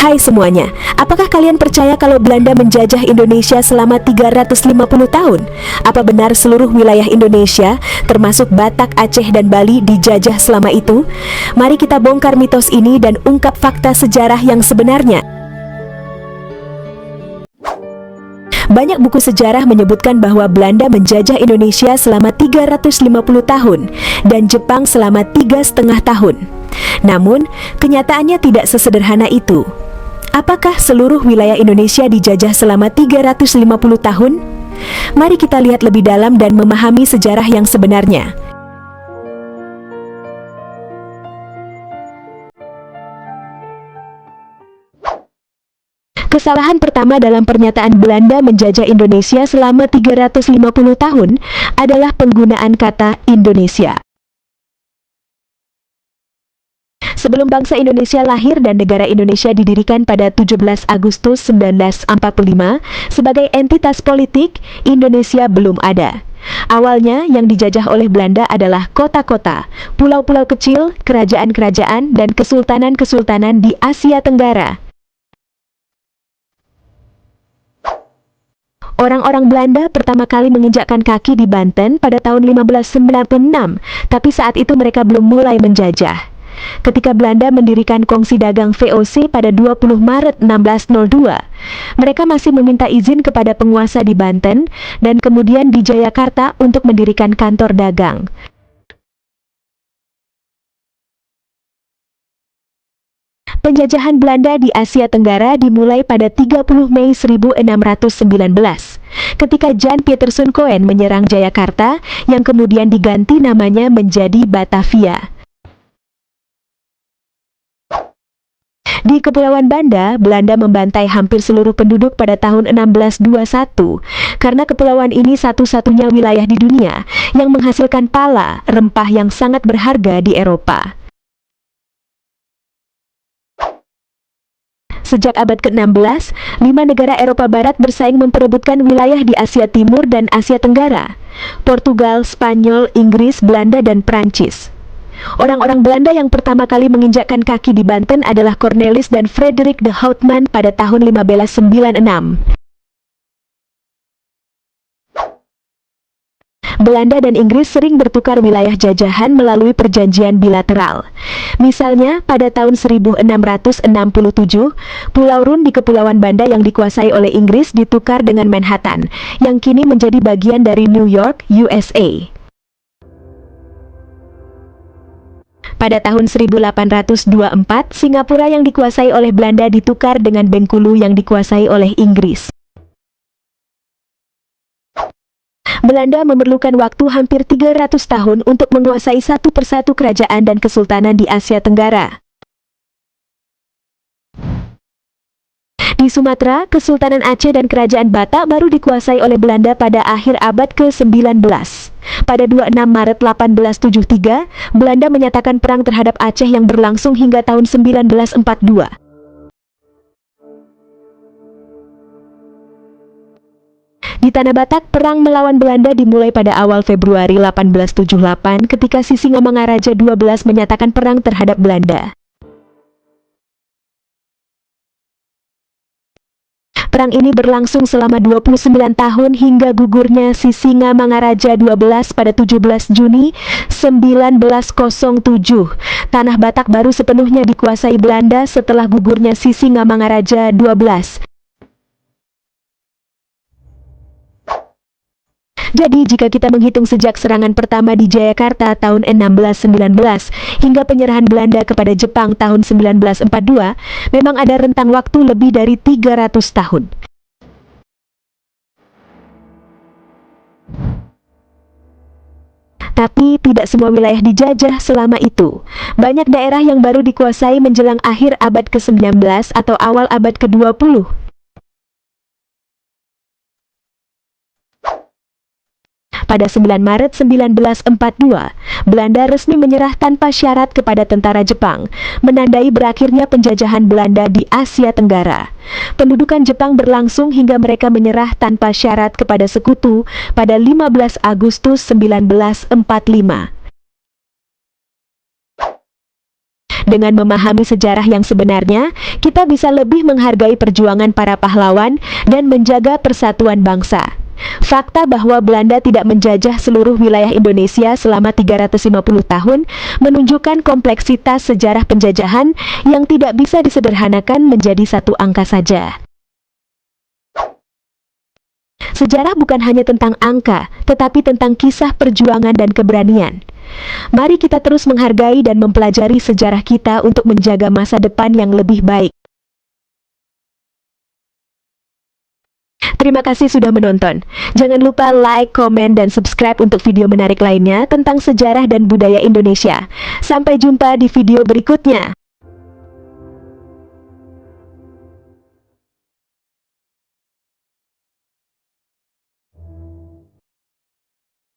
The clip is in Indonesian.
Hai semuanya, apakah kalian percaya kalau Belanda menjajah Indonesia selama 350 tahun? Apa benar seluruh wilayah Indonesia, termasuk Batak, Aceh, dan Bali dijajah selama itu? Mari kita bongkar mitos ini dan ungkap fakta sejarah yang sebenarnya. Banyak buku sejarah menyebutkan bahwa Belanda menjajah Indonesia selama 350 tahun dan Jepang selama 3,5 tahun. Namun, kenyataannya tidak sesederhana itu. Apakah seluruh wilayah Indonesia dijajah selama 350 tahun? Mari kita lihat lebih dalam dan memahami sejarah yang sebenarnya. Kesalahan pertama dalam pernyataan Belanda menjajah Indonesia selama 350 tahun adalah penggunaan kata Indonesia. Sebelum bangsa Indonesia lahir dan negara Indonesia didirikan pada 17 Agustus 1945 sebagai entitas politik, Indonesia belum ada. Awalnya yang dijajah oleh Belanda adalah kota-kota, pulau-pulau kecil, kerajaan-kerajaan, dan kesultanan-kesultanan di Asia Tenggara. Orang-orang Belanda pertama kali menginjakkan kaki di Banten pada tahun 1596, tapi saat itu mereka belum mulai menjajah. Ketika Belanda mendirikan Kongsi Dagang VOC pada 20 Maret 1602, mereka masih meminta izin kepada penguasa di Banten dan kemudian di Jayakarta untuk mendirikan kantor dagang. Penjajahan Belanda di Asia Tenggara dimulai pada 30 Mei 1619, ketika Jan Pieterszoon Koen menyerang Jayakarta, yang kemudian diganti namanya menjadi Batavia. Di Kepulauan Banda, Belanda membantai hampir seluruh penduduk pada tahun 1621, karena kepulauan ini satu-satunya wilayah di dunia yang menghasilkan pala, rempah yang sangat berharga di Eropa. Sejak abad ke-16, 5 negara Eropa Barat bersaing memperebutkan wilayah di Asia Timur dan Asia Tenggara: Portugal, Spanyol, Inggris, Belanda, dan Prancis. Orang-orang Belanda yang pertama kali menginjakkan kaki di Banten adalah Cornelis dan Frederik de Houtman pada tahun 1596. Belanda dan Inggris sering bertukar wilayah jajahan melalui perjanjian bilateral. Misalnya, pada tahun 1667, Pulau Run di Kepulauan Banda yang dikuasai oleh Inggris ditukar dengan Manhattan, yang kini menjadi bagian dari New York, USA. Pada tahun 1824, Singapura yang dikuasai oleh Belanda ditukar dengan Bengkulu yang dikuasai oleh Inggris. Belanda memerlukan waktu hampir 300 tahun untuk menguasai satu persatu kerajaan dan kesultanan di Asia Tenggara. Di Sumatera, Kesultanan Aceh dan Kerajaan Batak baru dikuasai oleh Belanda pada akhir abad ke-19. Pada 26 Maret 1873, Belanda menyatakan perang terhadap Aceh yang berlangsung hingga tahun 1942. Di Tanah Batak, perang melawan Belanda dimulai pada awal Februari 1878 ketika Sisingamangaraja XII menyatakan perang terhadap Belanda. Perang ini berlangsung selama 29 tahun hingga gugurnya Sisingamangaraja XII pada 17 Juni 1907. Tanah Batak baru sepenuhnya dikuasai Belanda setelah gugurnya Sisingamangaraja XII. Jadi jika kita menghitung sejak serangan pertama di Jayakarta tahun 1619 hingga penyerahan Belanda kepada Jepang tahun 1942, memang ada rentang waktu lebih dari 300 tahun. Tapi tidak semua wilayah dijajah selama itu. Banyak daerah yang baru dikuasai menjelang akhir abad ke-19 atau awal abad ke-20. Pada 9 Maret 1942, Belanda resmi menyerah tanpa syarat kepada tentara Jepang, menandai berakhirnya penjajahan Belanda di Asia Tenggara. Pendudukan Jepang berlangsung hingga mereka menyerah tanpa syarat kepada sekutu pada 15 Agustus 1945. Dengan memahami sejarah yang sebenarnya, kita bisa lebih menghargai perjuangan para pahlawan dan menjaga persatuan bangsa. Fakta bahwa Belanda tidak menjajah seluruh wilayah Indonesia selama 350 tahun menunjukkan kompleksitas sejarah penjajahan yang tidak bisa disederhanakan menjadi satu angka saja. Sejarah bukan hanya tentang angka, tetapi tentang kisah perjuangan dan keberanian. Mari kita terus menghargai dan mempelajari sejarah kita untuk menjaga masa depan yang lebih baik. Terima kasih sudah menonton. Jangan lupa like, komen, dan subscribe untuk video menarik lainnya tentang sejarah dan budaya Indonesia. Sampai jumpa di video berikutnya.